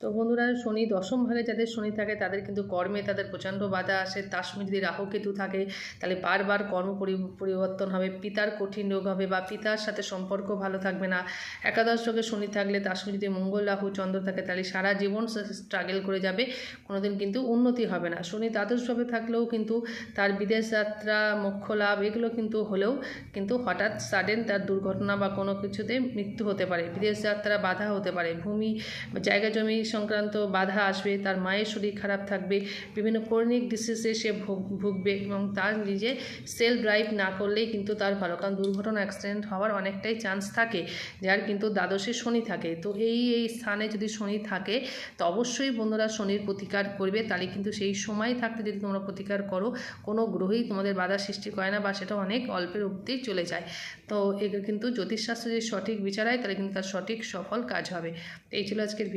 তো বন্ধুরা, শনি দশম ভাগে যাদের শনি থাকে তাদের কিন্তু কর্মে তাদের প্রচণ্ড বাধা আসে। তার সঙ্গে যদি রাহু কেতু থাকে তাহলে বারবার কর্ম পরিবর্তন হবে, পিতার কঠিন রোগ হবে বা পিতার সাথে সম্পর্ক ভালো থাকবে না। একাদশ ভাগে শনি থাকলে তার সঙ্গে যদি মঙ্গল রাহু চন্দ্র থাকে তাহলে সারা জীবন স্ট্রাগল করে যাবে, কোনোদিন কিন্তু উন্নতি হবে না। শনি দ্বাদশভাবে থাকলেও কিন্তু তার বিদেশ যাত্রা, মোক্ষ লাভ এগুলো কিন্তু হলেও কিন্তু হঠাৎ সাডেন তার দুর্ঘটনা বা কোনো কিছুতে মৃত্যু হতে পারে, বিদেশ যাত্রা বাধা হতে পারে, ভূমি জায়গা জমি সংক্রান্ত বাধা আসবে, তার মায়ের শরীর খারাপ থাকবে, বিভিন্ন ক্রনিক ডিসিজে সে ভুগবে এবং তার নিজে সেলফ ড্রাইভ না করলেই কিন্তু তার ভালো, কারণ দুর্ঘটনা অ্যাক্সিডেন্ট হওয়ার অনেকটাই চান্স থাকে যার কিন্তু দ্বাদশে শনি থাকে। তো এই স্থানে যদি শনি থাকে তো অবশ্যই বন্ধুরা শনির প্রতিকার করবে, তাহলে কিন্তু সেই সময় থাকতে যদি তোমরা প্রতিকার করো কোনো গ্রহই তোমাদের বাধা সৃষ্টি করে না বা সেটা অনেক অল্পের অবধিই চলে যায়। তো এগুলো কিন্তু জ্যোতিষশাস্ত্র যদি সঠিক বিচার হয় তাহলে কিন্তু তার সঠিক সফল কাজ হবে। এই ছিল আজকের